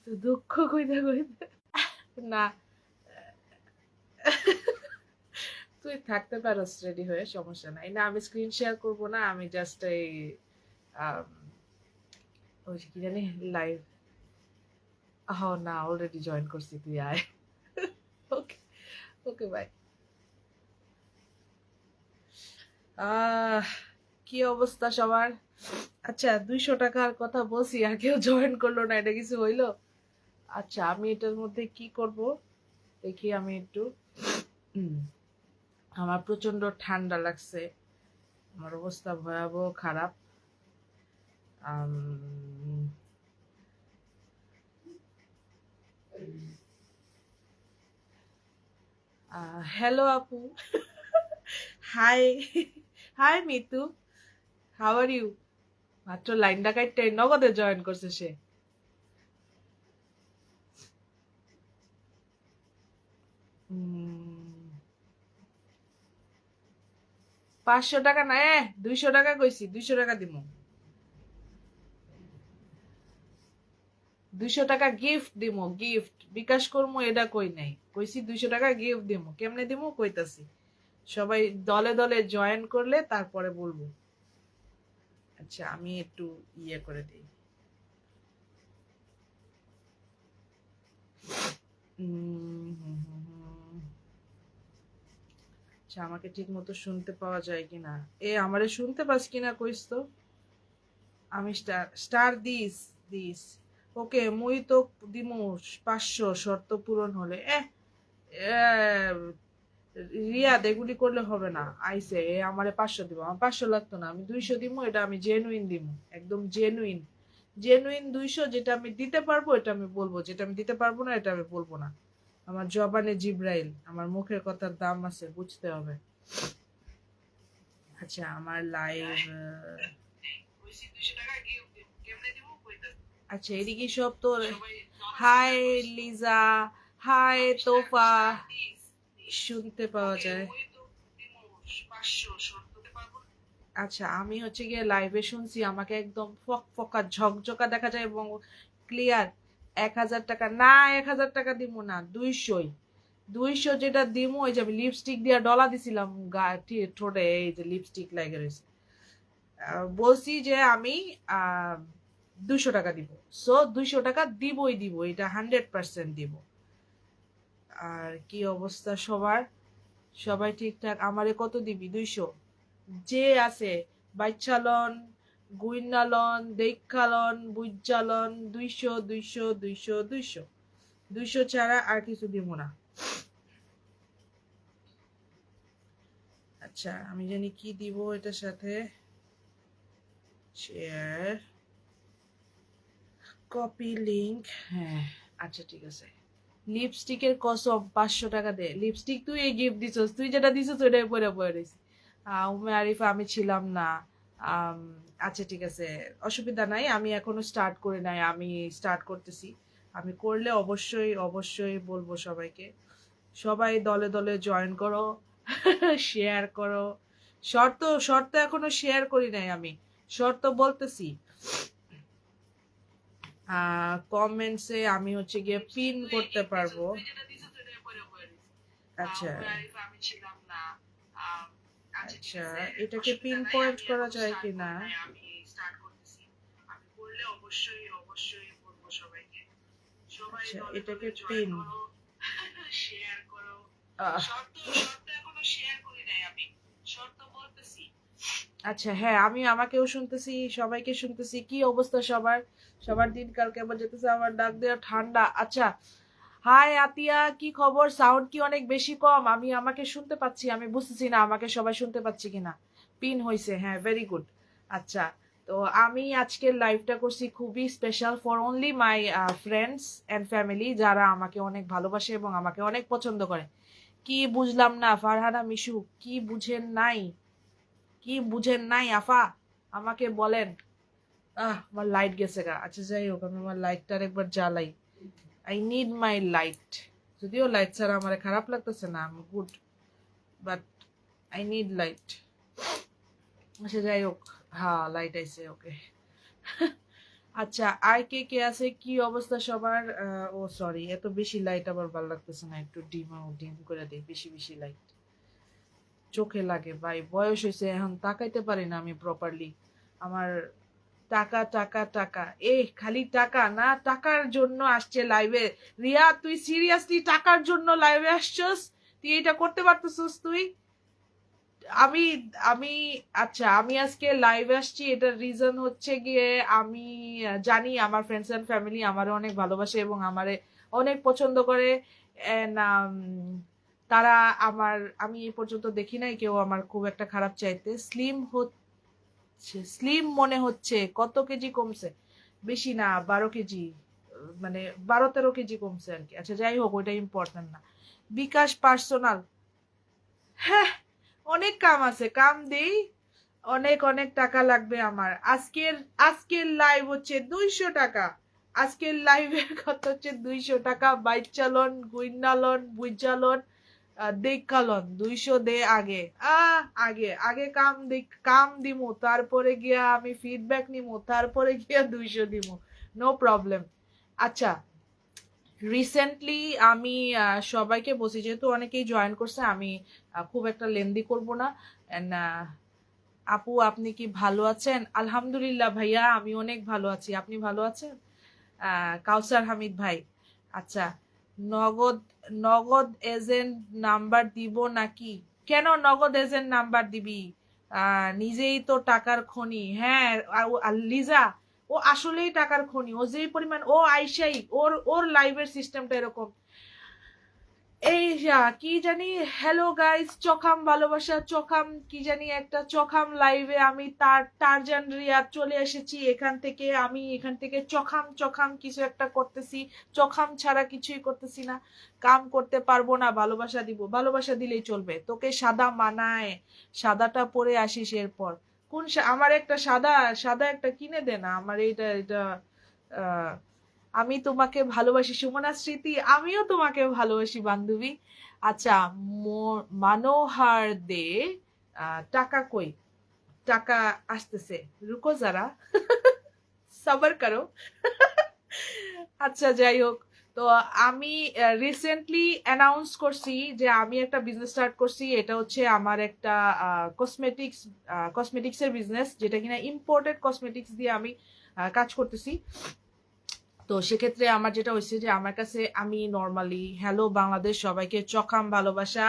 দুঃখ কইতে কইতে না, তুই থাকতে পারোস রেডি হয়ে, সমস্যা নাই। না আমি স্ক্রিন শেয়ার করবো না, আমি জাস্ট এই আম, ওই যে কি জানি লাইভ। না অলরেডি জয়েন করছি, তুই আয়। ওকে, ওকে বাই। আহ কি অবস্থা সবার? আচ্ছা 200 টাকার কথা বলছি আর কেউ জয়েন করলো না, এটা কিছু হইলো? আচ্ছা আমি এটার মধ্যে কি করব দেখি, আমি একটু আমার প্রচন্ড ঠান্ডা লাগছে, আমার অবস্থা ভয়াবহ খারাপ। হ্যালো আপু। Hi, hi Mitu, how are you? মাত্র লাইনটা কাটতে নগদে জয়েন করছে সে। 500 টাকা না, 200 টাকা কইছি, 200 টাকা দিব। 200 টাকা গিফট দিব, গিফট বিকাশ করবো এটা কই নাই, কইছি 200 টাকা গিফট দিব। কেমনে দিব কইতাছি, সবাই দলে দলে জয়েন করলে তারপরে বলবো। আচ্ছা আমি একটু ইয়ে করে দিই। আচ্ছা আমাকে ঠিক মতো শুনতে পাওয়া যায় কিনা, আমারে শুনতে পাস কিনা কইস তো। আমি স্টার স্টার দিস দিস ওকে, মুই তো দিমু 500 শর্ত পূরণ হলে। রিয়াদ এগুলি করলে হবে না, আইসে আমারে 500 দিব, আমার 500 লাগতো না, আমি 200 দিব, এটা আমি জেনুইন দিব, একদম জেনুইন। জেনুইন 200, যেটা আমি দিতে পারবো এটা আমি বলবো, যেটা আমি দিতে পারবো না এটা আমি বলবো না। আমার জবানে জিব্রাইল, আমার মুখের কথার দাম আছে, বুঝতে হবে। আচ্ছা আমার লাইভ, আচ্ছা এদিকে সব তো। হাই লিজা, হাই তোফা, শুনতে পাওয়া যায়। আচ্ছা আমি হচ্ছে গিয়ে লাইভে শুনছি, আমাকে একদম ফকফকা ঝকঝকা দেখা যায় এবং ক্লিয়ার। 1000 টাকা না, 1000 টাকা দিব না, 200। 200 যেটা দিমু, ওই যে আমি লিপস্টিক দিয়া ডলা দিছিলাম ঠোঁটে, এই যে লিপস্টিক লাগে রয়েছে। বলছি যে আমি 200 টাকা দিব, সো 200 টাকা দিবই দিব, এটা 100% দিব। আর কি অবস্থা সবার? সবাই ঠিকঠাক? আমারে কত দিবি? 200 যে আছে, বাইচালন, গুইনালন, দেখালন, বুইজালন, 200 200 200 200, 200 ছাড়া আর কিছু দিব না। আচ্ছা আমি জানি কি দিব এটার সাথে, শেয়ার, কপি লিংক, হ্যাঁ আচ্ছা ঠিক আছে। লিপস্টিকের কসম 500 টাকা দে, লিপস্টিক তুই এই গিফট দিছস, তুই যেটা দিছস ওইটাই পরে পরে রয়েছি। উমে আরিফা আমি ছিলাম না। আচ্ছা ঠিক আছে, অসুবিধা নাই, আমি এখনো স্টার্ট করে নাই, আমি স্টার্ট করতেছি। আমি করলে অবশ্যই অবশ্যই বলবো সবাইকে। সবাই দলে দলে জয়েন করো, শেয়ার করো। শর্ত শর্ত এখনো শেয়ার করি নাই আমি, শর্ত বলতেছি। কমেন্টসে আমি হচ্ছে গিয়ে পিন করতে পারবো। আচ্ছা আচ্ছা এটাকে পিন পয়েন্ট করা যায় কিনা? আচ্ছা এটাকে পিন, আচ্ছা হ্যাঁ আমি আমাকেও শুনতেছি, সবাইকে শুনতেছি। কি অবস্থা সবার? সবার দিনকাল কেমন যেতেছে? আমার ডাক দেওয়া ঠান্ডা। আচ্ছা হাই আতিয়া, কি খবর? সাউন্ড কি অনেক বেশি কম? আমি আমাকে শুনতে পাচ্ছি, আমি বুঝতেছি না আমাকে সবাই শুনতে পাচ্ছি কিনা। পিন হইছে, হ্যাঁ ভেরি গুড। আচ্ছা তো আমি আজকের লাইভটা করছি খুবই special for only my friends and family, যারা আমাকে অনেক ভালোবাসে এবং আমাকে অনেক পছন্দ করে। কি বুঝলাম না ফারহানা মিশু, কি বুঝেন নাই? কি বুঝেন নাই আফা, আমাকে বলেন। আমার লাইট গেছে গা, আচ্ছা যাই হোক, আমি আমার লাইটটার একবার জ্বালাই। আই নিড মাই লাইট, যদিও লাইট ছাড়া আমার খারাপ লাগতেছে না, আমি good, but I need light. আচ্ছা যাই হোক, হ্যাঁ লাইট আইছে, ওকে। আচ্ছা, আর কে কে আছে, কি অবস্থা সবার? ও সরি, এত বেশি লাইট আবার ভালো লাগতেছে না, একটু ডিম করে দিই, বেশি বেশি লাইট চোখে লাগে ভাই, বয়স হয়েছে এখন, তাকাইতে পারি না আমি প্রপারলি। আমার টাকা টাকা টাকা, খালি টাকা না, টাকার জন্য আসছে লাইভে। রিয়া, তুই সিরিয়াসলি টাকার জন্য লাইভে আসছস? তুই এটা করতে পারতেছস তুই? আমি আমি আচ্ছা, আমি আজকে লাইভে আসছি, এটার রিজন হচ্ছে গিয়ে আমি জানি আমার ফ্রেন্ডস এন্ড ফ্যামিলি আমারে অনেক ভালোবাসে এবং আমারে অনেক পছন্দ করে। And, তারা আমার, আমি এই পর্যন্ত দেখি নাই কেউ আমার খুব একটা খারাপ চাইতে। স্লিম মনে হচ্ছে, কত কেজি কমছে? বেশি না, 12 কেজি, মানে 12-13 কেজি কমছে আর কি। আচ্ছা যাই হোক, ওইটা ইম্পর্টেন্ট না। বিকাশ পার্সোনাল, হ্যাঁ, অনেক কাম আছে, কাম দেই। অনেক অনেক টাকা লাগবে আমার। আজকের আজকের লাইভ হচ্ছে 200 টাকা। আজকের লাইভের কত হচ্ছে 200 টাকা। বাইক চালন, গুইনালন, বুইজালন, দেখালন 200 দে আগে। আগে আগে কাম দিমু, তারপরে গিয়া আমি ফিডব্যাক নিমু, তারপরে গিয়া 200 দিমু। No problem. আচ্ছা, রিসেন্টলি আমি সবাইকে বলছি, যেহেতু অনেকেই জয়েন করছে, আমি খুব একটা লেন্দি করব না। And, আপু আপনি কি ভালো আছেন? আলহামদুলিল্লাহ ভাইয়া, আমি অনেক ভালো আছি। আপনি ভালো আছেন? কাউসার হামিদ ভাই, আচ্ছা, নগদ নগদ এজেন্ট নাম্বার দিব নাকি? কেন নগদ এজেন্ট নাম্বার দিবি? নিজেই তো টাকার খনি। হ্যাঁ, লিজা, ও আসলেই টাকার খনি। ও যেই পরিমাণ ও আইসাই, ওর ওর লাইভের সিস্টেমটা এরকম। এই কি জানি, হ্যালো গাইস, চখাম ভালোবাসা, চখাম কি জানি একটা চখাম লাইভে আমি টারজান রিয়াদ চলে এসেছি। এখান থেকে চখাম চখাম কিছু একটা করতেছি। চখাম ছাড়া কিছুই করতেছি না, কাম করতে পারবো না। ভালোবাসা দিব, ভালোবাসা দিলেই চলবে। তোকে সাদা মানায়, সাদাটা পরে আসিস এরপর। আমার একটা সাদা, সাদা একটা কিনে দে না আমার। এটা এটা আহ আমি তোমাকে ভালোবাসি সুমনা স্মৃতি, আমিও তোমাকে ভালোবাসি বান্ধবী। আচ্ছা, মানোহার দে, টাকা কই? টাকা আসতেছে, রুকো যারা, সবার করো। আচ্ছা যাই হোক, তো আমি রিসেন্টলি অ্যানাউন্স করছি যে আমি একটা বিজনেস স্টার্ট করছি। এটা হচ্ছে আমার একটা কসমেটিক্সের বিজনেস, যেটা কিনা ইম্পোর্টেড কসমেটিক্স দিয়ে আমি কাজ করতেছি। তো সেক্ষেত্রে আমার যেটা হয়েছে যে আমার কাছে, আমি নর্মালি, হ্যালো বাংলাদেশ, সবাইকে চখাম ভালোবাসা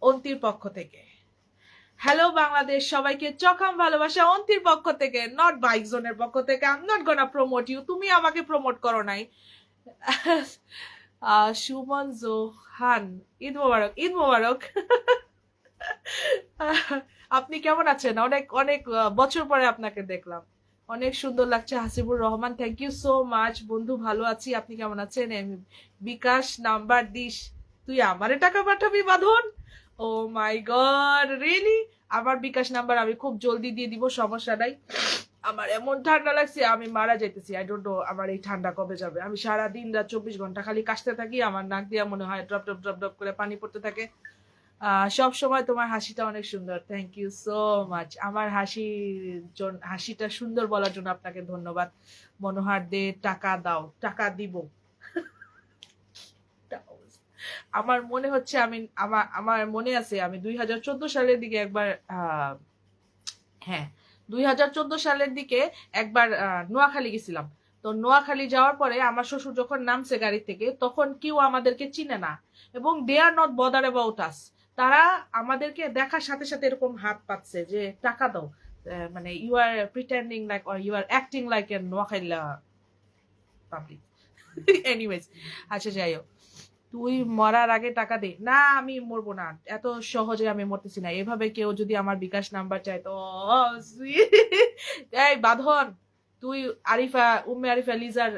অন্তির পক্ষ থেকে। হ্যালো বাংলাদেশ, সবাইকে চখাম ভালোবাসা অন্তির পক্ষ থেকে, নট বাইক জোনের পক্ষ থেকে। I am not gonna promote you, তুমি আমাকে প্রমোট করো নাই। সুমন জোহান, ঈদ মোবারক, ঈদ মোবারক। আপনি কেমন আছেন? অনেক অনেক বছর পরে আপনাকে দেখলাম, অনেক সুন্দর লাগছে। Hasibur Rahman, thank you so much বন্ধু, ভালো আছি। আপনি কেমন আছেন? বিকাশ নাম্বার দিস, তুই আমারে টাকা পাঠাবি বাঁধন? ও মাই গড, রিয়েলি? আমার বিকাশ নাম্বার আমি খুব জলদি দিয়ে দিব, সমস্যা নাই। আমার এমন ঠান্ডা লাগছে, আমি মারা যাইতেছি। আই ডোন্ট নো আমার এই ঠান্ডা কবে যাবে। আমি সারা দিন রাত 24 ঘন্টা খালি কাশতে থাকি, আমার নাক দিয়া মনে হয় ড্রপ ড্রপ ড্রপ ড্রপ করে পানি পড়তে থাকে। সব সময় তোমার হাসিটা অনেক সুন্দর, থ্যাংক ইউ সো মাচ। আমার হাসিটা সুন্দর বলার জন্য আপনাকে ধন্যবাদ। মনোহার দে, টাকা দাও, টাকা দিব। আমার মনে হচ্ছে আমি, আমার আমার মনে আছে আমি 2014 সালের দিকে একবার, হ্যাঁ, 2014 সালের দিকে একবার নোয়াখালী গেছিলাম। তো নোয়াখালী যাওয়ার পরে আমার শ্বশুর যখন নামছে গাড়ি থেকে, তখন কেউ আমাদেরকে চিনে না এবং they are not bother about us. তারা আমাদেরকে দেখার সাথে সাথে এরকম হাত পাচ্ছে যে টাকা দাও, মানে you are pretending like, or you are acting like a Noakhali public. Anyways, আচ্ছা যাই হোক, তুই মরার আগে টাকা দে না। আমি মরবো না, এত সহজে আমি মরতেছি না। এভাবে কেউ যদি আমার বিকাশ নাম্বার চায় তো এই বাঁধন, তুই উম্মে আরিফা লিজার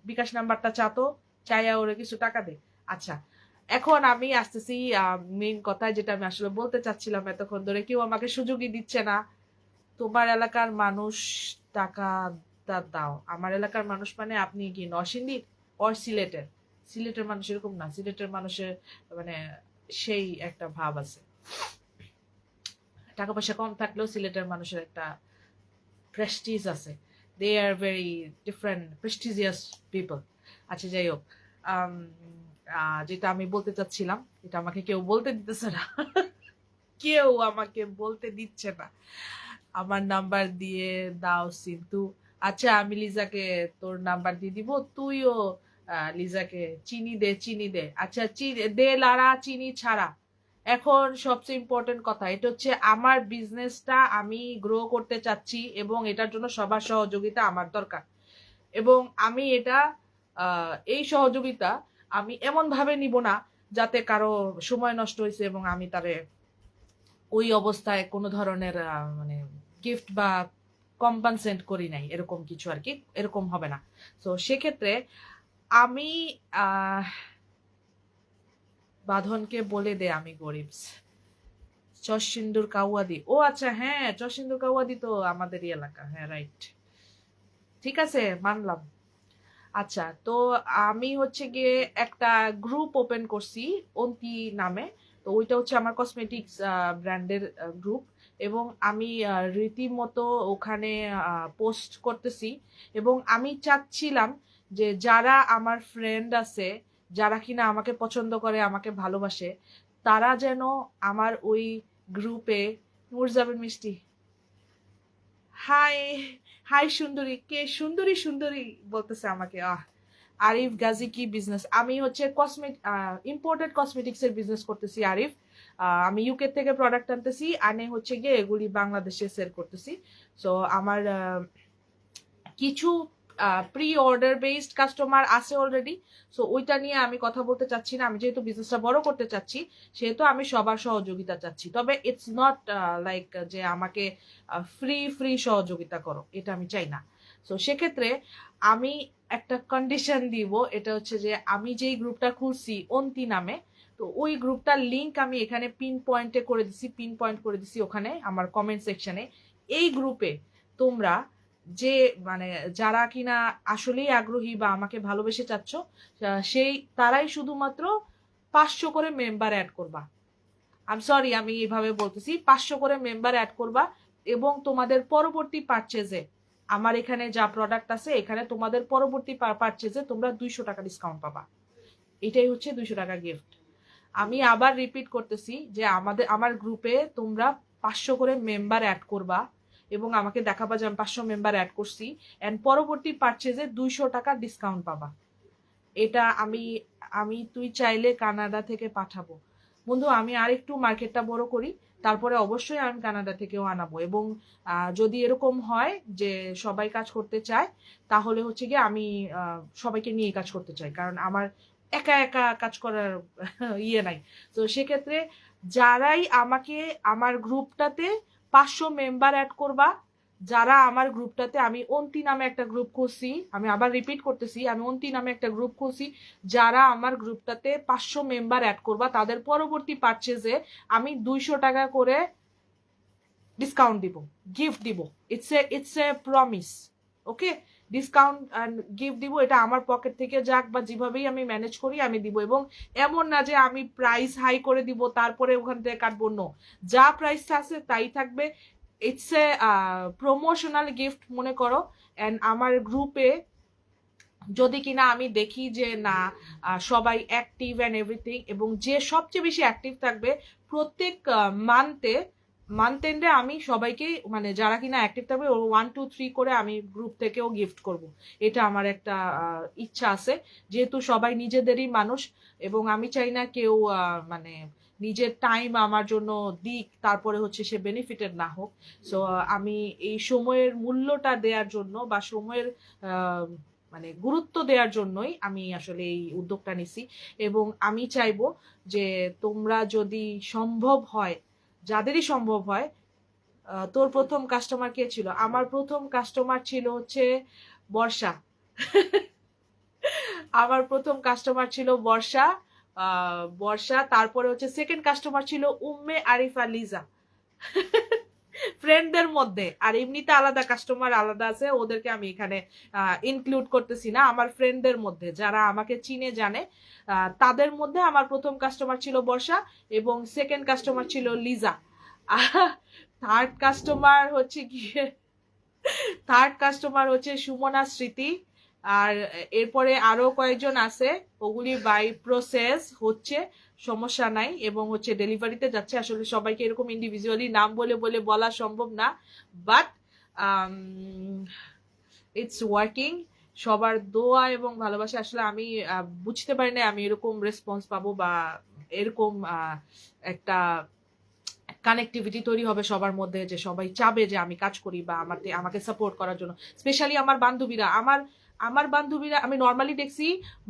বিকাশ নাম্বারটা চাতো, চাইয়া ওরে কিছু টাকা দে। আচ্ছা, এখন আমি আসতেছি মেইন কথা, যেটা আমি আসলে বলতে চাচ্ছিলাম এতক্ষণ ধরে, কেউ আমাকে সুযোগই দিচ্ছে না। তোমার এলাকার মানুষ, টাকা দাও। আমার এলাকার মানুষ মানে আপনি কি নরসিংদীর ওর সিলেটের? সিলেটের মানুষ এরকম না, সিলেটের মানুষের মানে সেই একটা ভাব আছে। টাকা পয়সা কম থাকলেও সিলেটের মানুষের একটা প্রেস্টিজ আছে, they are very different prestigious people. আচ্ছা যাই হোক, যেটা আমি বলতে চাচ্ছিলাম, এটা আমাকে কেউ বলতে দিতেছে না। কেউ আমাকে বলতে দিচ্ছে না। আমার নাম্বার দিয়ে দাও সিন্তু। আচ্ছা আমি লিজাকে তোর নাম্বার দিয়ে দিব, তুইও লিজাকে চিনি দে, চিনি দে। আচ্ছা চিনি দে লারা, চিনি ছাড়া। এখন সবচেয়ে ইম্পর্টেন্ট কথা, এটা হচ্ছে আমার বিজনেসটা আমি গ্রো করতে চাচ্ছি এবং এটার জন্য সবার সহযোগিতা আমার দরকার। এবং আমি এটা এই সহযোগিতা আমি এমন ভাবে নিব না যাতে কারো সময় নষ্ট হয়েছে এবং আমি তারে ওই অবস্থায় কোনো ধরনের মানে গিফট বা কম্পানসেন্ট করি নাই, এরকম কিছু আর কি, এরকম হবে না। তো সেক্ষেত্রে আমি বাঁধনকে বলে দে আমি গরিব। চশিন্দুর কাউয়াদি, ও আচ্ছা হ্যাঁ, চশিন্দুর কাউয়াদি তো আমাদেরই এলাকা, হ্যাঁ রাইট, ঠিক আছে মানলাম। আচ্ছা তো আমি হচ্ছে গিয়ে একটা গ্রুপ ওপেন করছি অন্তি নামে। তো ওইটা হচ্ছে আমার কসমেটিক্স ব্র্যান্ডের গ্রুপ, এবং আমি রীতিমতো ওখানে পোস্ট করতেছি। এবং আমি চাচ্ছিলাম যে যারা আমার ফ্রেন্ড আছে, যারা কিনা আমাকে পছন্দ করে, আমাকে ভালোবাসে, তারা যেন আমার ওই গ্রুপে, নুরজাবেন মিষ্টি, হাই হাই সুন্দরী, কে সুন্দরী সুন্দরী বলতেছে আমাকে, আরিফ গাজী কি বিজনেস? আমি হচ্ছে ইম্পোর্টেড কসমেটিক্স এর বিজনেস করতেছি আরিফ। আমি ইউকে থেকে প্রোডাক্ট আনতেছি, আনে হচ্ছে গিয়ে এগুলি বাংলাদেশে সেল করতেছি। সো আমার কিছু প্রি অর্ডার বেসড কাস্টমার আছে অলরেডি। সো ওইটা নিয়ে আমি কথা বলতে চাচ্ছি না। আমি যেহেতু বিজনেসটা বড় করতে চাচ্ছি, সেহেতু আমি সবার সহযোগিতা চাচ্ছি। তবে ইটস নট লাইক যে আমাকে ফ্রি ফ্রি সহযোগিতা করো, এটা আমি চাই না। সো সেক্ষেত্রে আমি একটা কন্ডিশন দিব, এটা হচ্ছে যে আমি যেই গ্রুপটা খুলছি অন্তি নামে, তো ওই গ্রুপটার লিঙ্ক আমি এখানে পিন পয়েন্টে করে দিছি, পিন পয়েন্ট করে দিছি ওখানে আমার কমেন্ট সেকশনে। এই গ্রুপে তোমরা যে মানে যারা কিনা আসলেই আগ্রহী বা আমাকে ভালোবেসে চাচ্ছ, সেই তারাই শুধুমাত্র 500 করে মেম্বার অ্যাড করবা। আই সরি আমি এইভাবে বলতেছি, 500 করে মেম্বার অ্যাড করবা, এবং তোমাদের পরবর্তী পারচেজে, আমার এখানে যা প্রোডাক্ট আছে এখানে তোমাদের পরবর্তী পারচেজে তোমরা 200 টাকা ডিসকাউন্ট পাবা। এটাই হচ্ছে 200 টাকা গিফট। আমি আবার রিপিট করতেছি যে আমার গ্রুপে তোমরা 500 করে মেম্বার অ্যাড করবা এবং আমাকে দেখাবা যে আমি 500 মেম্বার অ্যাড করছি, এন্ড পরবর্তী পারচেজে 200 টাকা ডিসকাউন্ট পাবা। এটা আমি আমি তুই চাইলে কানাডা থেকে পাঠাবো। বন্ধু আমি আর একটু মার্কেটটা বড় করি, তারপরে অবশ্যই আমি কানাডা থেকেও আনাবো। এবং যদি এরকম হয় যে সবাই কাজ করতে চায়, তাহলে হচ্ছে গিয়ে আমি সবাইকে নিয়ে কাজ করতে চাই, কারণ আমার একা একা কাজ করার ইয়ে নাই। তো সেক্ষেত্রে যারাই আমাকে আমার গ্রুপটাতে 500 মেম্বার অ্যাড করবা, যারা আমার গ্রুপটাতে, আমি অন্তি নামে একটা গ্রুপ খুলছি, আমি আবার রিপিট করতেছি, আমি অন্তি নামে একটা গ্রুপ খুলছি, যারা আমার গ্রুপটাতে 500 মেম্বার অ্যাড করবা তাদের পরবর্তী পারচেজে আমি 200 টাকা করে ডিসকাউন্ট দিব, গিফট দিব। It's a promise, okay? Discount and gift দিব, এটা আমার পকেট থেকে যাক বা যেভাবেই আমি ম্যানেজ করি আমি দিব। এবং এমন না যে আমি প্রাইস হাই করে দিব তারপরে ওখান থেকে কাটবো, নো, যা প্রাইস আছে তাই থাকবে। ইটস এ প্রমোশনাল গিফট মনে করো। অ্যান্ড আমার গ্রুপে যদি কিনা আমি দেখি যে না সবাই অ্যাক্টিভ অ্যান্ড এভরিথিং, এবং যে সবচেয়ে বেশি অ্যাক্টিভ থাকবে প্রত্যেক মান্থ এন্ডে আমি সবাইকে, মানে যারা কিনা অ্যাক্টিভ থাকবে 1 2 3 করে আমি গ্রুপ থেকেও গিফট করব। এটা আমার একটা ইচ্ছা আছে, যেহেতু সবাই নিজেদেরই মানুষ, এবং আমি চাই না কেউ মানে নিজের টাইম আমার জন্য দিক তারপরে হচ্ছে সে বেনিফিটেড না হোক। সো আমি এই সময়ের মূল্যটা দেওয়ার জন্য বা সময়ের মানে গুরুত্ব দেওয়ার জন্যই আমি আসলে এই উদ্যোগটা নিছি। এবং আমি চাইবো যে তোমরা যদি সম্ভব হয়, যাদেরই সম্ভব হয়, তোর প্রথম কাস্টমার কে ছিল? আমার প্রথম কাস্টমার ছিল হচ্ছে বর্ষা। আমার প্রথম কাস্টমার ছিল বর্ষা, বর্ষা, তারপরে হচ্ছে সেকেন্ড কাস্টমার ছিল উম্মে আরিফা লিজা। ফ্রেন্ডদের মধ্যে, আর এমনিতে আলাদা কাস্টমার আলাদা আছে, ওদেরকে আমি এখানে ইনক্লুড করতেছি না। আমার ফ্রেন্ডদের মধ্যে যারা আমাকে চিনে জানে, তাদের মধ্যে আমার প্রথম কাস্টমার ছিল বর্ষা এবং সেকেন্ড কাস্টমার ছিল লিজা। থার্ড কাস্টমার হচ্ছে গিয়ে থার্ড কাস্টমার হচ্ছে সুমনা স্মৃতি। আর এরপরে আরো কয়েকজন আছে, ওগুলি বাই প্রসেস হচ্ছে, সমস্যা নাই, এবং হচ্ছে ডেলিভারিতে যাচ্ছে। আসলে সবাইকে এরকম ইন্ডিভিজুয়ালি নাম বলে বলে বলা সম্ভব না, বাট ইটস ওয়ার্কিং। সবার দোয়া এবং ভালোবাসা, আসলে আমি বুঝতে পারি না আমি এরকম রেসপন্স পাবো বা এরকম একটা কানেক্টিভিটি তৈরি হবে সবার মধ্যে, যে সবাই চাবে যে আমি কাজ করি বা আমাকে সাপোর্ট করার জন্য। স্পেশালি আমার বান্ধবীরা, আমার বান্ধবীরা, আমি নর্মালি দেখছি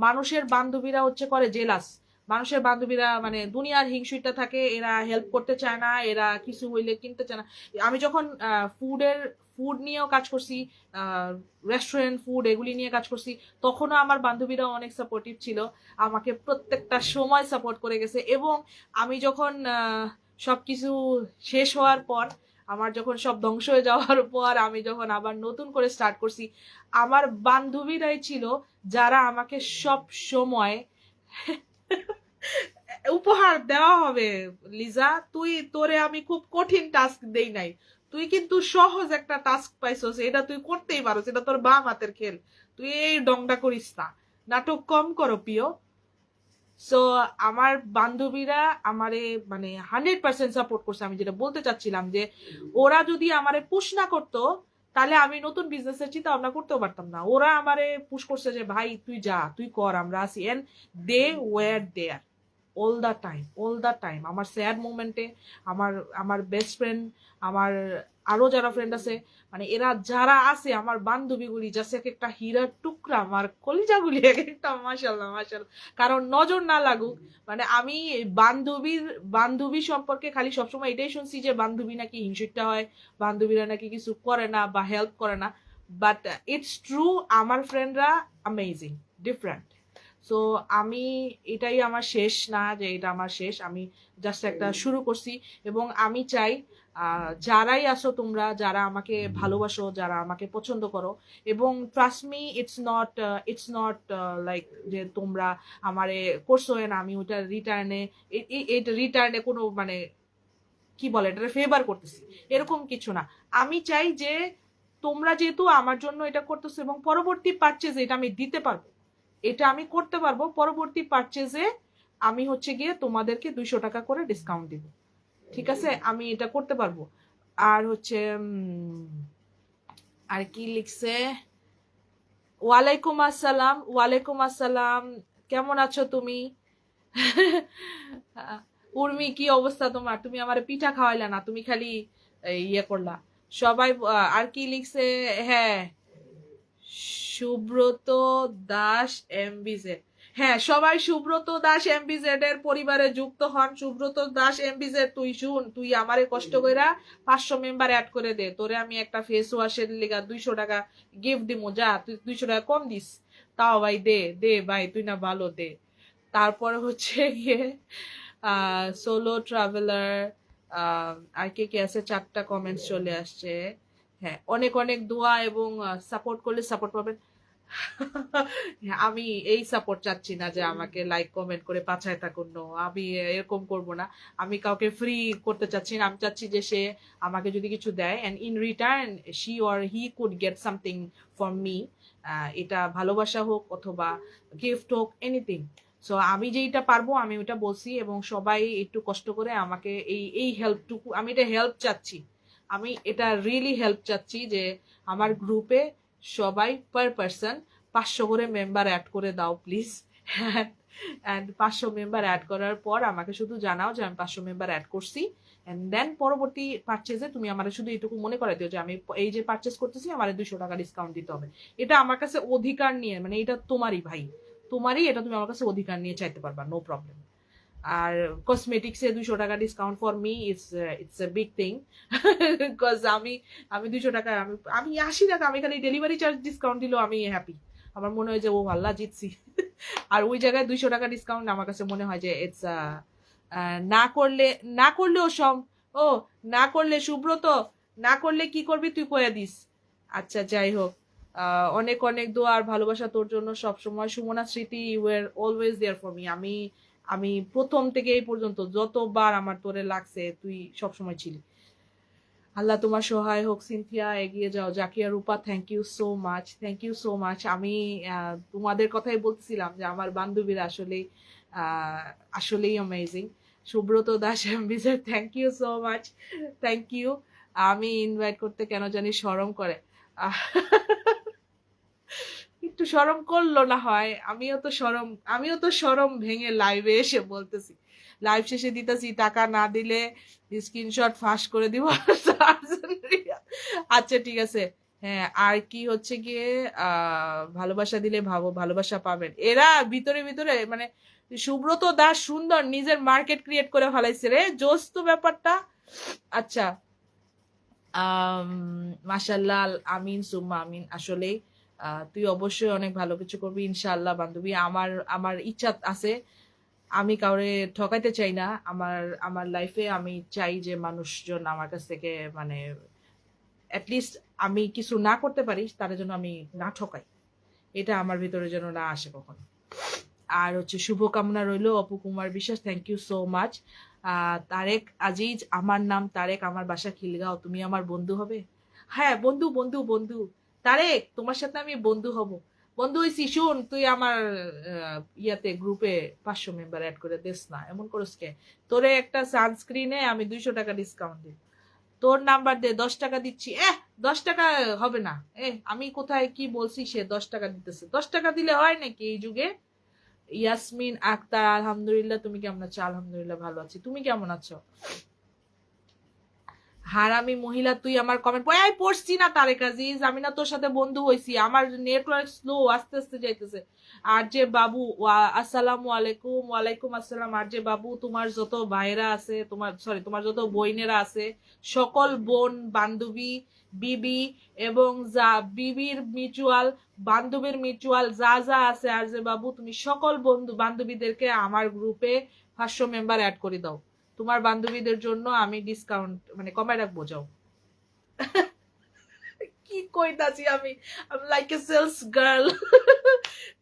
মানুষের বান্ধবীরা হচ্ছে করে জেলাস। মানুষের বান্ধবীরা মানে দুনিয়ার হিংসুইটা থাকে, এরা হেল্প করতে চায় না, এরা কিছু হইলে কিনতে চায় না। আমি যখন ফুড নিয়েও কাজ করছি, রেস্টুরেন্ট ফুড এগুলি নিয়ে কাজ করছি, তখনও আমার বান্ধবীরা অনেক সাপোর্টিভ ছিল, আমাকে প্রত্যেকটা সময় সাপোর্ট করে গেছে। এবং আমি যখন সবকিছু শেষ হওয়ার পর, আমার যখন সব ধ্বংস হয়ে যাওয়ার পর আমি যখন আবার নতুন করে স্টার্ট করছি, আমার বান্ধবীরাই ছিল যারা আমাকে সব সময় উপহার দেওয়া হবে। লিজা, তোরে আমি খুব কঠিন টাস্ক দেই নাই, তুই কিন্তু সহজ একটা টাস্ক পাইছস, এটা তুই করতেই পারো, এটা তোর বাম হাতের খেল, তুই এই ডংটা করিস না, নাটক কম করো প্রিয়। সো আমার বান্ধবীরা আমারে মানে 100% সাপোর্ট করছে। আমি যেটা বলতে চাচ্ছিলাম যে ওরা যদি আমারে পুশ না করতো, তাহলে আমি নতুন বিজনেসের চিন্তা ভাবনা করতেও পারতাম না। ওরা আমারে পুশ করছে যে ভাই তুই যা, তুই কর, আমরা আছি। And they were there all the time আমার স্যাড মোমেন্টে। আমার আমার বেস্ট ফ্রেন্ড, আমার আরো যারা ফ্রেন্ড আছে, মানে এরা যারা আছে আমার বান্ধবীগুলি জাস্ট এক একটা হীরার টুকরা, আমার কলিজাগুলি এক একটা মাশাল্লাহ মাশাল্লাহ। কারণ নজর না লাগুক, মানে আমি বান্ধবী সম্পর্কে খালি সবসময় এটাই শুনছি যে বান্ধবী নাকি হিংসুকটা হয়, বান্ধবীরা নাকি কিছু করে না বা হেল্প করে না, বাট ইটস ট্রু, আমার ফ্রেন্ডরা অ্যামেজিং, ডিফারেন্ট। সো আমি, এটাই আমার শেষ না যে এটা আমার শেষ, আমি জাস্ট একটা শুরু করছি। এবং আমি চাই যারাই আসো তোমরা, যারা আমাকে ভালোবাসো, যারা আমাকে পছন্দ করো, এবং trust me, it's not like যে তোমরা আমারে করছো না আমি ওটা রিটার্নে, এটা রিটার্নে কোনো মানে কি বলে এটা ফেভার করতেছি, এরকম কিছু না। আমি চাই যে তোমরা যেহেতু আমার জন্য এটা করতেছো, এবং পরবর্তী পারচেজে এটা আমি দিতে পারবো, এটা আমি করতে পারবো, পরবর্তী পারচেজে আমি হচ্ছে গিয়ে তোমাদেরকে 200 টাকা করে ডিসকাউন্ট দিব, ঠিক আছে, আমি এটা করতে পারবো। আর হচ্ছে আর কি লিখছে, ওয়ালাইকুম আসসালাম, ওয়ালাইকুম আসসালাম, কেমন আছো তুমি? উর্মি, কি অবস্থা তোমার? তুমি আমার পিঠা খাওয়াইলা না, তুমি খালি ইয়ে করলা। সবাই আর কি লিখছে, হ্যাঁ, সুব্রত দাস এমবিজেড, হ্যাঁ সবাই সুব্রত দাস এমবিজেড এর পরিবারে যুক্ত হন। সুব্রত দাস এমবিজেড, তুই শুন, তুই আমারে কষ্ট কইরা 500 মেম্বার অ্যাড করে দে, তোরে আমি একটা ফেস ওয়াশের লিগা 200 টাকা গিফট দিমু, যা তুই 200 টাকা কম দিস, তাও ভাই দে দে ভাই, তুই না ভালো, দে। তারপর হচ্ছে গিয়ে সোলো ট্রাভেলার, আর কে কে আছে, 4টা কমেন্টস চলে আসছে। হ্যাঁ, অনেক অনেক দোয়া এবং সাপোর্ট করলে সাপোর্ট পাবেন। হ্যাঁ, আমি এই সাপোর্ট চাচ্ছি না যে আমাকে লাইক কমেন্ট করে পাছায় থাকুন, no, আমি এরকম করব না। আমি কাউকে ফ্রি করতে চাচ্ছি না, আমি চাচ্ছি যে সে আমাকে যদি কিছু দেয় and in return she or he could get something for me, এটা ভালোবাসা হোক অথবা গিফট হোক, এনিথিং। সো আমি যেইটা পারবো আমি ওটা বলছি, এবং সবাই একটু কষ্ট করে আমাকে এই হেল্পটুকু, আমি এটা হেল্প চাচ্ছি, আমি এটা রিয়েলি হেল্প চাচ্ছি যে আমার গ্রুপে সবাই পার পার্সন 500 করে মেম্বার অ্যাড করে দাও প্লিজ। অ্যান্ড 500 মেম্বার অ্যাড করার পর আমাকে শুধু জানাও যে আমি 500 মেম্বার অ্যাড করছি, অ্যান্ড দেন পরবর্তী পারচেজে তুমি আমার শুধু এইটুকু মনে করে দিও যে আমি এই যে পারচেজ করতেছি আমার 200 টাকা ডিসকাউন্ট দিতে হবে। এটা আমার কাছে অধিকার নিয়ে, মানে এটা তোমারই ভাই, তোমারই এটা, তুমি আমার কাছে অধিকার নিয়ে চাইতে পারবা, নো প্রবলেম। আর কসমেটিক্সে 200 টাকা discount for me it's a big thing, because আমি 200 টাকা, আমি 80 টাকা, আমি খালি ডেলিভারি চার্জ ডিসকাউন্ট দিলেও আমি হ্যাপি, আমার মনে হয় যে ও আল্লাহ জিতছি। আর ওই জায়গায় 200 টাকা ডিসকাউন্ট আমার কাছে মনে হয় যে ইটস না করলে, না করলেও সব, ও না করলে সুব্রত, না করলে কি করবি তুই কয়ে দিস। আচ্ছা যাই হোক, অনেক অনেক দোয়া আর ভালোবাসা তোর জন্য সব সময়। Sumana Smriti, you are always there for me. আমি প্রথম থেকে এই পর্যন্ত যতবার আমার তোরে লাগছে তুই সবসময় ছিলি। আল্লাহ তোমার সহায় হোক। সিনথিয়া এগিয়ে যাও। Zakia Rupa thank you so much, thank you so much. আমি তোমাদের কথাই বলতেছিলাম যে আমার বান্ধবীরা আসলেই আসলেই অ্যামেজিং। সুব্রত দাস এমবিজার thank you so much, thank you. আমি ইনভাইট করতে কেন জানি শরম করে। আহ, একটু শরম করলো না হয়, আমিও তো শরম ভেঙে লাইভে এসে বলতেছি, লাইভ শেষে দিতেছি টাকা না দিলে স্ক্রিনশট ফাঁস করে দিব। আচ্ছা ঠিক আছে। হ্যাঁ, আর কি হচ্ছে গিয়ে ভালোবাসা দিলে ভাবো ভালোবাসা পাবেন। এরা ভিতরে ভিতরে মানে সুব্রত দাস সুন্দর নিজের মার্কেট ক্রিয়েট করে ফেলাইছে রে, জোস তো ব্যাপারটা। আচ্ছা, মাশাল্লাহ, আমিন সুম্মা আমিন। আসলেই তুই অবশ্যই অনেক ভালো কিছু করবি ইনশাআল্লাহ বান্ধবী। আমার আমার ইচ্ছা আছে, আমি কাউরে ঠকাইতে চাই না। আমার আমার লাইফে আমি চাই যে মানুষজন আমার কাছ থেকে মানে অ্যাটলিস্ট আমি কিছু না করতে পারি তার জন্য আমি না ঠকাই, এটা আমার ভিতরে যেন না আসে কখনো। আর হচ্ছে শুভকামনা রইল Apu Kumar Biswas, thank you so much. Tareq Aziz, আমার নাম তারেক, আমার বাসা খিলগাঁও, তুমি আমার বন্ধু হবে? হ্যাঁ, বন্ধু বন্ধু বন্ধু। তারেক, তোমার সাথে আমি বন্ধু হব। বন্ধু হইছি, শুন তুই আমার ইয়াতে গ্রুপে 500 মেম্বার অ্যাড করে দিস না, এমন করিস কে? তোরে একটা সানস্ক্রিনে আমি 200 টাকা ডিসকাউন্ট দিই। তোর নাম্বার দে, 10 টাকা দিচ্ছি। 10 টাকা হবে না। আমি কোথায় কি বলছি, সে 10 টাকা দিতেছে। 10 টাকা দিলে হয় নাকি এই যুগে? ইয়াসমিন আক্তার, আলহামদুলিল্লাহ, তুমি কেমন আছো? আলহামদুলিল্লাহ ভালো আছি, তুমি কেমন আছো? হারামি মহিলা, তুই আমার কমেন্ট পড়ছি না তারেক আজিজ, আমি না তোর সাথে বন্ধু হইছি? আমার নেটওয়ার্ক স্লো, আস্তে আস্তে যাইতেছে। আর যে বাবু, আসসালামু আলাইকুম। ওয়ালাইকুম আসসালাম। আর যে বাবু, তোমার যত ভাইরা আছে, তোমার যত বোনেরা আছে, সকল বোন বান্ধবী বিবি এবং যা বিবির মিউচুয়াল, বান্ধবীর মিউচুয়াল যা যা আছে, আর যে বাবু তুমি সকল বন্ধু বান্ধবীদেরকে আমার গ্রুপে 500 মেম্বার অ্যাড করে দাও। তোমার বান্ধবীদের জন্য আমি ডিসকাউন্ট মানে কমায় রাখবো, যাও। কি কইতাছি আমি লাইক এ সেলস গার্ল।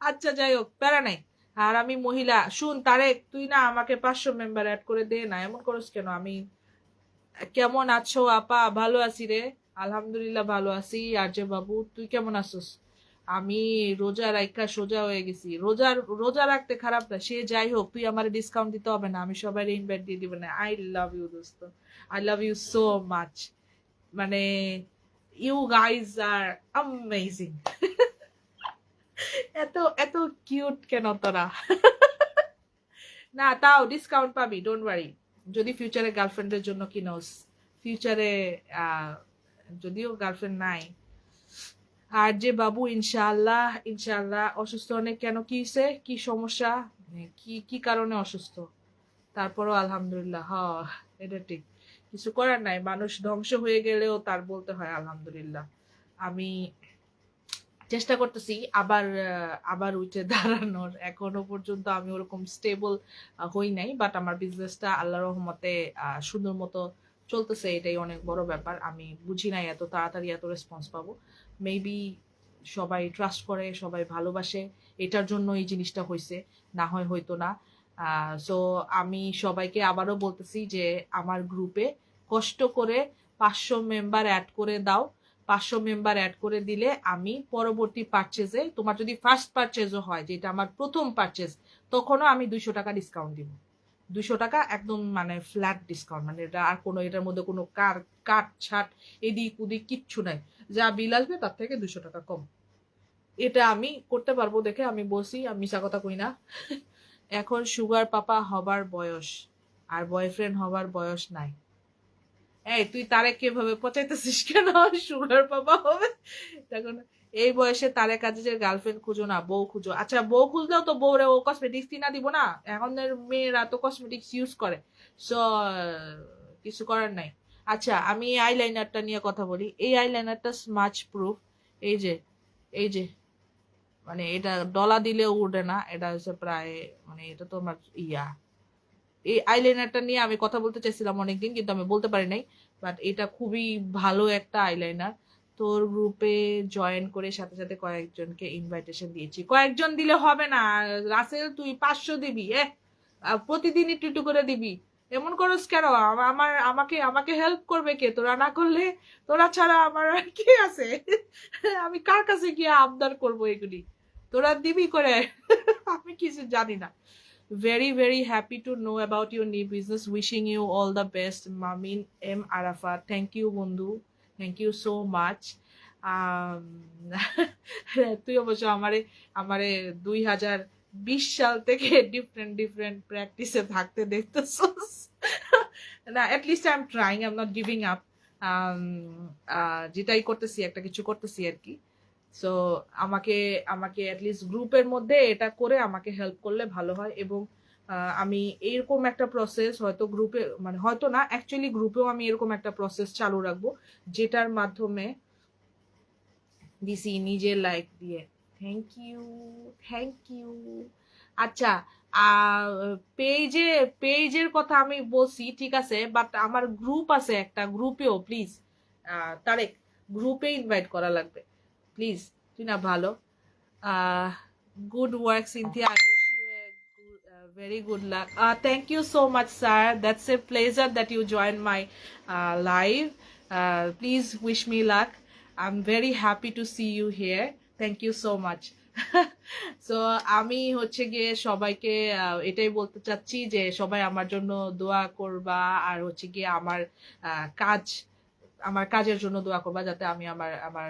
আচ্ছা যাই হোক, প্যারা নাই। আর আমি মহিলা, শুন তারেক, তুই না আমাকে 500 মেম্বার অ্যাড করে দে না, এমন করিস কেন? আমি কেমন আছো আপা? ভালো আছি রে, আলহামদুলিল্লাহ ভালো আছি। আর যে বাবু, তুই কেমন আছিস? আমি রোজা রাইখা সোজা হয়ে গেছি। রোজা রাখতে খারাপ না, সে যাই হোক, তুই আমার ডিসকাউন্ট দিতে হবে না, আমি সবাই ইনভাইট দিয়ে দিব না। আই লাভ ইউ দোস্ত, I love you so much. মানে ইউ গাইজ আর অ্যামেজিং। এত এত কিউট কেন তোরা? না, তাও ডিসকাউন্ট পাবি, ডোন্ট ওয়ারি। যদি ফিউচারে গার্লফ্রেন্ডের জন্য কিনোস, ফিউচারে যদিও গার্লফ্রেন্ড নাই। আর যে বাবু, ইনশাআল্লাহ ইনশাআল্লাহ। অসুস্থ অনেক কেন, কি হয়েছে, কি সমস্যা, কি কি কারণে অসুস্থ? তারপরও আলহামদুলিল্লাহ, এটা ঠিক, কিছু করার নাই। মানুষ ধ্বংস হয়ে গেলেও তার বলতে হয় আলহামদুলিল্লাহ। আমি চেষ্টা করতেছি আবার আবার উঠে দাঁড়ানোর। এখনো পর্যন্ত আমি ওরকম স্টেবল হই নাই, বাট আমার বিজনেসটা আল্লাহর রহমতে সুন্দর মতো চলতেছে, এটাই অনেক বড় ব্যাপার। আমি বুঝি নাই এত তাড়াতাড়ি এত রেসপন্স পাবো। মেবি সবাই ট্রাস্ট করে, সবাই ভালোবাসে, এটার জন্য এই জিনিসটা হয়েছে, না হয় হয়তো না। সো আমি সবাইকে আবারও বলতেছি যে আমার গ্রুপে কষ্ট করে 500 মেম্বার অ্যাড করে দাও। 500 মেম্বার অ্যাড করে দিলে আমি পরবর্তী পারচেজে, তোমার যদি ফার্স্ট পারচেজও হয়, যেটা আমার প্রথম পারচেজ, তখনও আমি 200 টাকা ডিসকাউন্ট দিব। 200 টাকা একদম মানে ফ্ল্যাট ডিসকাউন্ট, মানে এটা আর কোনো এটার মধ্যে কোনো কাট ছাট এদিক ওদিক কিচ্ছু নাই। যা বিল আসবে তার থেকে 200 টাকা কম। এটা আমি করতে পারবো দেখে আমি বলছি, আমি মিশা কথা কই না। এখন সুগার পাপা হবার বয়স, আর বয়ফ্রেন্ড হবার বয়স নাই। তুই তারে কিভাবে পচাইতেছিস কেন? সুগার পাপা হবে দেখো না, এই বয়সে তারেক আজিজের গার্লফ্রেন্ড খুঁজো না, বউ খুঁজো। আচ্ছা, বউ খুঁজলেও তো বউরে ও কসমেটিক্স কিনা দিব না? এখনের মেয়েরা তো কসমেটিক্স ইউজ করে, সো কিছু করার নাই। আচ্ছা, আমি এই আইলাইনারটা নিয়ে কথা বলি। এই আইলাইনারটা স্মাচ প্রুফ। এই যে, এই যে, মানে এটা ডলা দিলেও উঠে না, এটা হচ্ছে প্রায় মানে এটা তো আমার এই আইলাইনারটা নিয়ে আমি কথা বলতে চাইছিলাম অনেকদিন, কিন্তু আমি বলতে পারি নাই। বাট এটা খুবই ভালো একটা আইলাইনার। তোর গ্রুপে জয়েন করে সাথে সাথে কয়েকজনকে ইনভাইটেশন দিয়েছি। কয়েকজন দিলে হবে না রাসেল, তুই 500 দিবি। প্রতিদিন একটু একটু করে দিবি। এমন করস কেন? আমাকে আমাকে হেল্প করবে কে? তোরা না করলে, তোরা ছাড়া আমার আর কে আছে? আমি কার কাছে গিয়ে আবদার করবো এগুলি? তোরা দিবি করে? আমি কিছু জানি না। Very, very happy to know about your new business. Wishing you all the best, Mamin M. Arafat. Thank you, বন্ধু. Thank you so much. Um, তুই অবশ্য আমারে আমারে 2020 সাল থেকে ডিফারেন্ট ডিফারেন্ট প্র্যাকটিসে থাকতে দেখতেছস। না, at least I'm trying. I'm not giving up. যেটাই করতেছি একটা কিছু করতেছি আর কি। সো আমাকে আমাকে অ্যাটলিস্ট গ্রুপের মধ্যে এটা করে আমাকে হেল্প করলে ভালো হয়। এবং আমি এরকম একটা প্রসেস হয়তো গ্রুপে, মানে হয়তো না, অ্যাকচুয়ালি গ্রুপেও আমি এরকম একটা প্রসেস চালু রাখবো যেটার মাধ্যমে দিছি নিজের লাইফ দিয়ে। Thank you, thank you. আচ্ছা, পেজে পেজের কথা আমি বলছি ঠিক আছে, বাট আমার গ্রুপ আছে একটা, গ্রুপেও প্লিজ তারেক, গ্রুপে ইনভাইট করা লাগবে প্লিজ। তুই না ভালো। Good work, Cynthia. I wish you a good, very good luck. Thank you so much, sir. That's a pleasure that you joined my live. Please wish me luck. I'm very happy to see you here. Thank you so much. So আমি হচ্ছে গিয়ে সবাইকে এটাই বলতে চাচ্ছি যে সবাই আমার জন্য দোয়া করবা, আর হচ্ছে গিয়ে আমার কাজের জন্য দোয়া করবা, যাতে আমি আমার আমার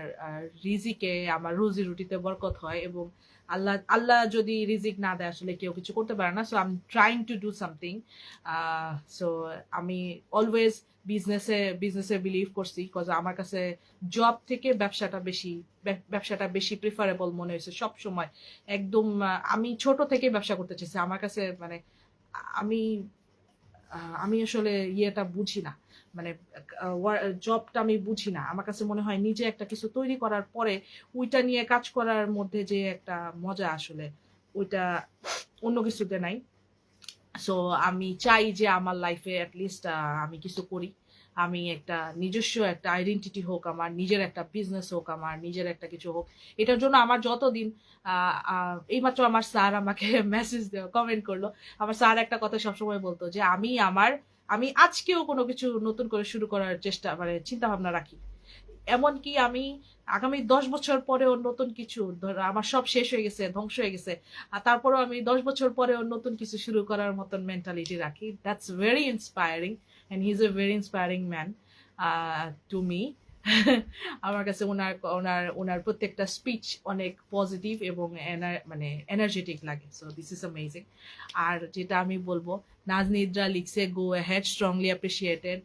রিজিকে, আমার রুজি রুটিতে বরকত হয়। এবং আল্লাহ আল্লাহ যদি রিজিক না দেয় আসলে কেউ কিছু করতে পারে না। So I am trying to do something. So আমি অলওয়েজ বিজনেসে বিলিভ করছি, বিকজ আমার কাছে জব থেকে ব্যবসাটা বেশি প্রিফারেবল মনে হয়েছে সব সময়। একদম আমি ছোট থেকে ব্যবসা করতে চাইছি। আমার কাছে মানে আমি আমি আসলে ইয়েটা বুঝি না, মানে জবটা আমি বুঝি না। আমার কাছে মনে হয় নিজে একটা কিছু তৈরি করার পরে ওইটা নিয়ে কাজ করার মধ্যে যে একটা মজা, আসলে ওইটা অন্য কিছুতে নাই। সো আমি চাই যে আমার লাইফে অ্যাটলিস্ট আমি কিছু করি, আমি একটা নিজস্ব একটা আইডেন্টিটি হোক, আমার নিজের একটা বিজনেস হোক, আমার নিজের একটা কিছু হোক। এটার জন্য আমার যতদিন এইমাত্র আমার স্যার আমাকে মেসেজ কমেন্ট করলো। আমার স্যার একটা কথা সবসময় বলতো যে আমি আজকেও কোনো কিছু নতুন করে শুরু করার চেষ্টা, মানে চিন্তা ভাবনা রাখি। এমনকি আমি আগামী 10 বছর পরেও নতুন কিছু, আমার সব শেষ হয়ে গেছে, ধ্বংস হয়ে গেছে, আর তারপরেও আমি 10 বছর পরেও নতুন কিছু শুরু করার মতন মেন্টালিটি রাখি। That's very inspiring, and he is a very inspiring man to me. আমার কাছে ওনার ওনার ওনার প্রত্যেকটা স্পিচ অনেক পজিটিভ এবং মানে এনার্জেটিক লাগে। So this is amazing. আর যেটা আমি বলবো, নাজনিদ্রা লিখছে গো অ্যাহেড, স্ট্রংলি অ্যাপ্রিসিয়েটেড।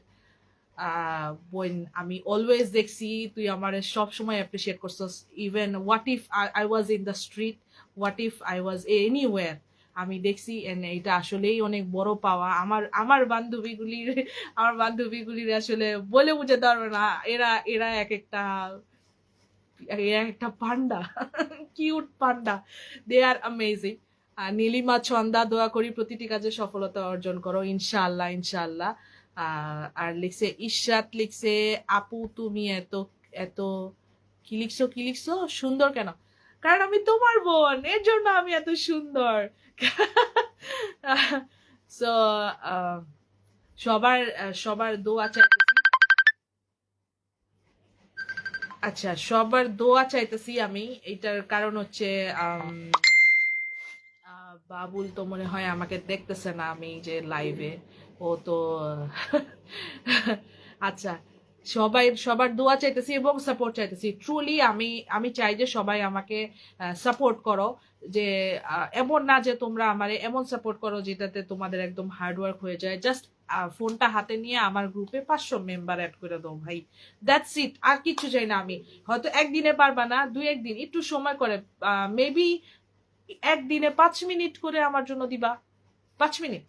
বোন, আমি অলওয়েজ দেখছি তুই আমার সব সময় অ্যাপ্রিসিয়েট করছস। Even what if I was in the street, what if I was anywhere, আমি দেখছি। এটা আসলেই অনেক বড় পাওয়া। আমার বান্ধবীগুলির আসলে বলে বুঝাতে পারবে না। এরা এরা এক একটা পান্ডা, cute panda. They are amazing. Nilima Chhanda, দোয়া করি প্রতিটি কাজে সফলতা অর্জন করো, ইনশাআল্লাহ ইনশাআল্লাহ। আর লিখছে ইশরাত, লিখছে আপু তুমি এত এত কি লিখছো সুন্দর কেন? কারণ আমি তোমার বোন, এর জন্য আমি এত সুন্দর। সো সবার সবার দোয়া চাইতেছি। আচ্ছা, সবার দোয়া চাইতেছি আমি। এটার কারণ হচ্ছে বাবুল তো মনে হয় আমাকে দেখতেছে না আমি যে লাইভে, ও তো আচ্ছা, সবার দোয়া চাইতেছি এবং সাপোর্ট চাইতেছি। ট্রুলি আমি আমি চাই যে সবাই আমাকে সাপোর্ট করো, যে এমন না যে তোমরা আমারে এমন সাপোর্ট করো যেটাতে তোমাদের একদম হার্ডওয়ার্ক হয়ে যায়। জাস্ট ফোনটা হাতে নিয়ে আমার গ্রুপে 500 মেম্বার অ্যাড করে দাও ভাই, দ্যাটস ইট। আর কিছু চাই না আমি। হয়তো একদিনে পারবা না, 2-1 দিন একটু সময় করে, মেবি একদিনে 5 মিনিট করে আমার জন্য দিবা। 5 মিনিট,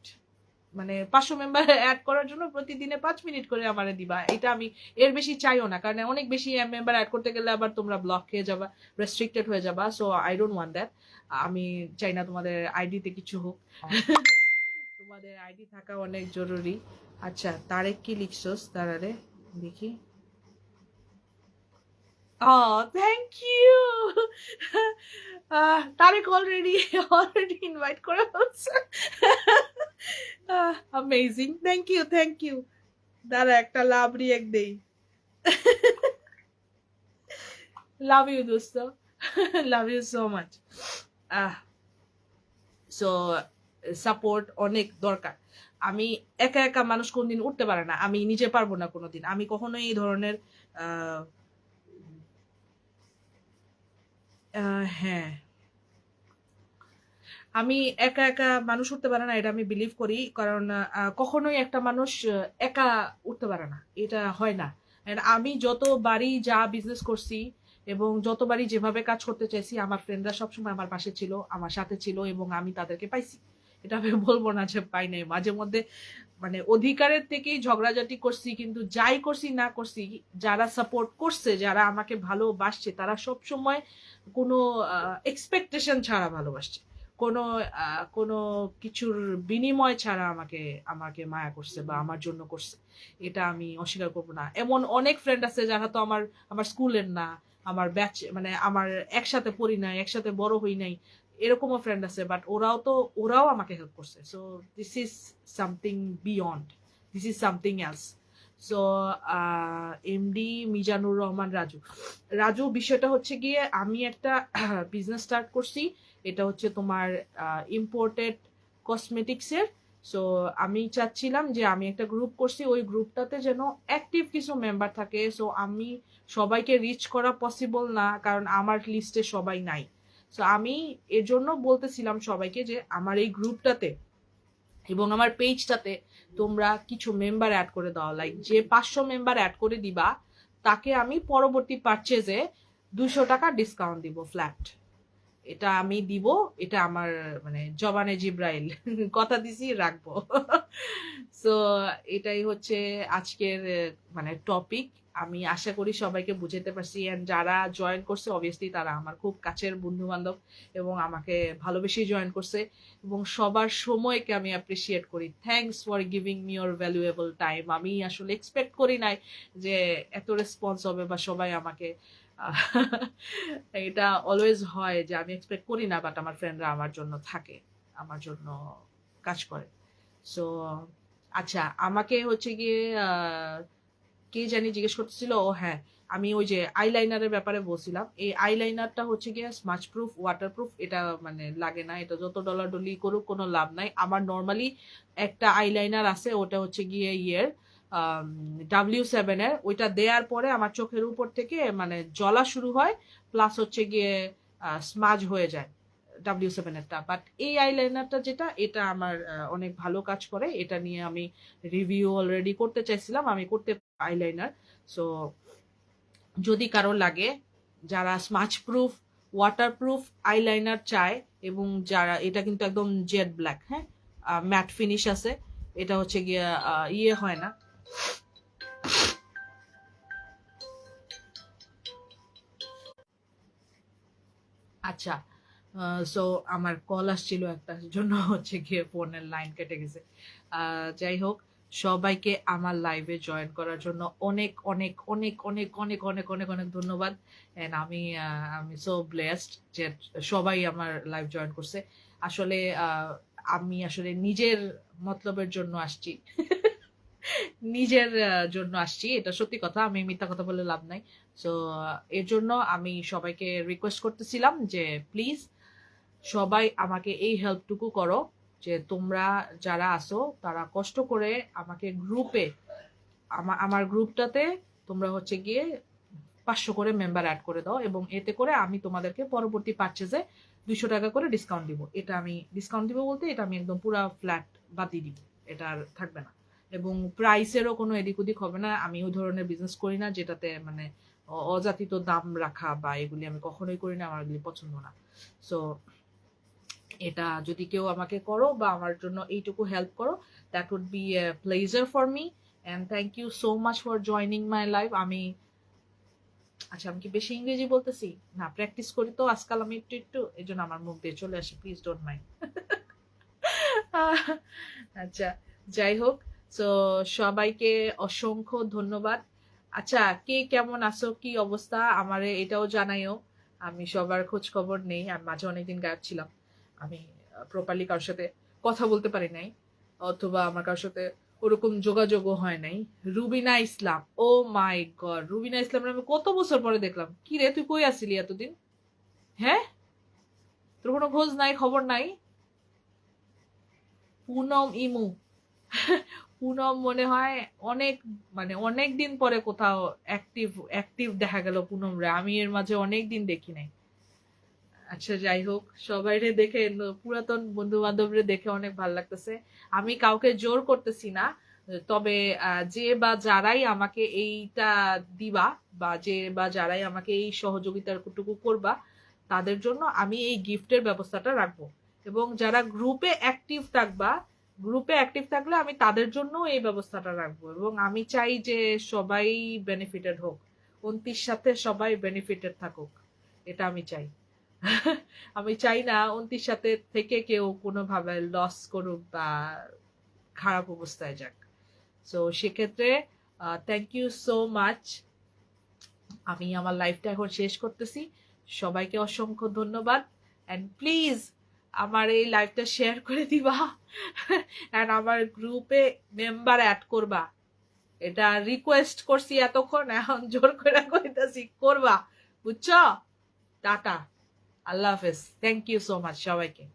মানে 500 মেম্বার অ্যাড করার জন্য প্রতিদিনে 5 মিনিট করে আমারে দিবা। এটা আমি এর বেশি চাইও না, কারণ অনেক বেশি মেম্বার অ্যাড করতে গেলে আবার তোমরা ব্লক হয়ে যাবা, রেস্ট্রিক্টেড হয়ে যাবা। So I don't want that. আমি চাই না তোমাদের আইডিতে কিছু হোক। তোমাদের আইডি থাকা অনেক জরুরি। আচ্ছা, তারেক কি লিখছস? দাঁড়ারে দেখি। Oh, thank you. Tareq already invite করে ফেলছে। Amazing, thank you. দাঁড়া একটা লাভ রিয়েক্ট দেই। লাভ ইউ দোস্ত, love you so much. So support অনেক দরকার। আমি একা একা মানুষ কোনদিন উঠতে পারে না, আমি নিজে পারবো না কোনোদিন। আমি কখনোই এই ধরনের হ্যাঁ, আমি একা একা মানুষ উঠতে পারে না, এটা আমি বিলিভ করি। কারণ কখনোই একটা মানুষ একা উঠতে পারে না, এটা হয় না। And আমি যতবারই যা বিজনেস করছি এবং যতবারই যেভাবে কাজ করতে চাইছি, আমার ফ্রেন্ডরা সবসময় আমার পাশে ছিল, আমার সাথে ছিল, এবং আমি তাদেরকে পাইছি। এটা আমি বলবো না যে পাই নাই। মাঝে মধ্যে মানে অধিকারের থেকেই ঝগড়াঝাটি করছি, কিন্তু যাই করছি না করছি, যারা সাপোর্ট করছে, যারা আমাকে ভালোবাসছে, তারা সব সময় কোনো এক্সপেকটেশন ছাড়া ভালোবাসছে, কোনো কোনো কিছুর বিনিময় ছাড়া আমাকে আমাকে মায়া করছে বা আমার জন্য করছে। এটা আমি অস্বীকার করবো না। এমন অনেক ফ্রেন্ড আছে যারা তো আমার আমার স্কুলের না, আমার ব্যাচ, মানে আমার একসাথে পড়ি নাই, একসাথে বড় হই নাই, এরকমও ফ্রেন্ড আছে, বাট ওরাও আমাকে হেল্প করছে। So this is something beyond, this is something else. So MD Mizanur Rahman Raju. Raju, বিষয়টা হচ্ছে গিয়ে আমি একটা বিজনেস স্টার্ট করছি, এটা হচ্ছে তোমার ইম্পোর্টেড কসমেটিক্সের। সো আমি চাচ্ছিলাম যে আমি একটা গ্রুপ করছি, ওই গ্রুপটাতে যেন অ্যাক্টিভ কিছু মেম্বার থাকে। সো আমি সবাইকে রিচ করা পসিবল না, কারণ আমার লিস্টে সবাই নাই। সো আমি এর জন্য বলতেছিলাম সবাইকে যে আমার এই গ্রুপটাতে এবং আমার পেজটাতে তোমরা কিছু মেম্বার অ্যাড করে দাও। লাইক যে 500 মেম্বার অ্যাড করে দিবা, তাকে আমি পরবর্তী পারচেজে 200 টাকা ডিসকাউন্ট দিব, ফ্ল্যাট। এটা আমি দিব, এটা আমার মানে জবানে জিব্রাইল, কথা দিছি রাখবো। সো এটাই হচ্ছে আজকের মানে টপিক। আমি আশা করি সবাইকে বুঝাতে পারছি। এন্ড যারা জয়েন করছে অবভিয়াসলি তারা আমার খুব কাছের বন্ধু বান্ধব এবং আমাকে ভালোবেসেই জয়েন করছে, এবং সবার সময়কে আমি অ্যাপ্রিসিয়েট করি। Thanks for giving me your valuable time. আমি আসলে এক্সপেক্ট করি নাই যে এত রেসপন্স হবে বা সবাই আমাকে এটা অলওয়েজ হয় যে আমি এক্সপেক্ট করি না, বাট আমার ফ্রেন্ডরা আমার জন্য থাকে, আমার জন্য কাজ করে। সো আচ্ছা, আমাকে হচ্ছে গিয়ে কে জানি জিজ্ঞেস করতেছিল, ও হ্যাঁ, আমি ওই যে আইলাইনারের ব্যাপারে বলছিলাম। এই আইলাইনারটা হচ্ছে গিয়ে স্মাচ প্রুফ, ওয়াটার প্রুফ, এটা মানে লাগে না, এটা যত ডলাডলি করুক কোনো লাভ নাই। আমার নর্মালি একটা আইলাইনার আছে, ওটা হচ্ছে গিয়ে W7 এর, ওইটা দেওয়ার পরে আমার চোখের উপর থেকে মানে জ্বলা শুরু হয়, প্লাস হচ্ছে গিয়ে স্মাজ হয়ে যায় W7 এরটা। বাট এই আইলাইনারটা যেটা, এটা আমার অনেক ভালো কাজ করে। এটা নিয়ে আমি রিভিউ অলরেডি করতে চাইছিলাম, আমি করতে আইলাইনার। সো যদি কারো লাগে, যারা smudge proof, water proof eyeliner চায়, এবং যারা, এটা কিন্তু একদম জেড ব্ল্যাক, হ্যাঁ, ম্যাট ফিনিশ আছে, এটা হচ্ছে গিয়ে ইয়ে হয় না। আচ্ছা, সো আমার কল আসছিল একটা, জন্য হচ্ছে গিয়ে ফোনের লাইন কেটে গেছে। যাই হোক, সবাইকে আমার লাইভে জয়েন করার জন্য অনেক অনেক অনেক অনেক অনেক অনেক অনেক অনেক ধন্যবাদ। এন্ড আমি সো ব্লেসড যে সবাই আমার লাইভ জয়েন করছে। আসলে আমি আসলে নিজের মতলবের জন্য আসছি, নিজের জন্য আসছি, এটা সত্যি কথা, আমি মিথ্যা কথা বলে লাভ নাই। সো এর জন্য আমি সবাইকে রিকোয়েস্ট করতেছিলাম যে প্লিজ সবাই আমাকে এই হেল্পটুকু করো, যে তোমরা যারা আসো তারা কষ্ট করে আমাকে গ্রুপে, আমার গ্রুপটাতে তোমরা হচ্ছে গিয়ে 500 করে মেম্বার অ্যাড করে দাও, এবং এতে করে আমি তোমাদেরকে পরবর্তী পারচেজে 200 টাকা করে ডিসকাউন্ট দিব। এটা আমি ডিসকাউন্ট দিব বলতে, এটা আমি একদম পুরো ফ্ল্যাট বাদ দিয়ে দিব, এটা আর থাকবে না। এবং প্রাইসেরও কোনো এদিক ওদিক হবে না। আমি ওই ধরনের বিজনেস করি না যেটাতে মানে অযাচিত দাম রাখা বা এগুলি আমি কখনোই করি না, আমার এগুলি পছন্দ না। সো এটা যদি কেউ আমাকে করো বা আমার জন্য এইটুকু হেল্প করো, that would be a pleasure for me. And thank you so much for joining my live. আচ্ছা, আমি কি বেশি ইংরেজি বলতেছি? না, প্র্যাকটিস করি তো আজকাল আমি একটু একটু, এই জন্য আমার মুখ দিয়ে চলে আসে, প্লিজ ডোন্ট মাইন্ড। আচ্ছা, যাই হোক, তো সবাইকে অসংখ্য ধন্যবাদ। আচ্ছা, কে কেমন আছো, কি অবস্থা, আমারে এটাও জানাইও। আমি সবার খোঁজ খবর নেই, আমি মাঝে অনেকদিন গায়েব ছিলাম, আমি প্রপারলি কারোর সাথে কথা বলতে পারি নাই। অথবা আমার কারোর সাথে ওরকম যোগাযোগও হয় নাই। রুবিনা ইসলাম, ও মাই গড, রুবিনা ইসলাম আমি কত বছর পরে দেখলাম। কি রে, তুই কই আসছিলি এতদিন? হ্যাঁ, তোর কোনো খোঁজ নাই, খবর নাই? পুনম ইমু, পুনম মনে হয় অনেক, মানে অনেক দিন পরে কোথাও অ্যাক্টিভ অ্যাক্টিভ দেখা গেল পুনম রে, আমি এর মাঝে অনেক দিন দেখি নাই। আচ্ছা যাই হোক, সবাইরে দেখে, পুরাতন বন্ধু বান্ধবরে দেখে অনেক ভালো লাগতেছে। আমি কাউকে জোর করতেছি না, তবে যে বা যারাই আমাকে এইটা দিবা, বা যে বা যারাই আমাকে এই সহযোগিতার টুকু করবা, তাদের জন্য আমি এই গিফটের ব্যবস্থাটা রাখবো। এবং যারা গ্রুপে অ্যাক্টিভ থাকবা, গ্রুপে অ্যাক্টিভ থাকলে আমি তাদের জন্য এই ব্যবস্থাটা রাখবো। এবং আমি চাই যে সবাই বেনিফিটেড হোক, 29 সাথে সবাই বেনিফিটেড থাকুক, এটা আমি চাই। আমি চাই না 29 সাথে থেকে কেউ কোনোভাবে লস করুক বা খারাপ অবস্থায় যাক। সো সেক্ষেত্রে থ্যাংক ইউ সো মাচ। আমি আমার লাইফটা এখন শেষ করতেছি। সবাইকে অসংখ্য ধন্যবাদ। অ্যান্ড প্লিজ আমার এই লাইফটা শেয়ার করে দিবা, অ্যান্ড আমার গ্রুপে মেম্বার অ্যাড করবা। এটা রিকোয়েস্ট করছি এতক্ষণ, এখন জোর করে কইতাছি, করবা, বুঝছো? টাটা, আল্লাহ হাফেজ, থ্যাংক ইউ সো মাচ সবাইকে।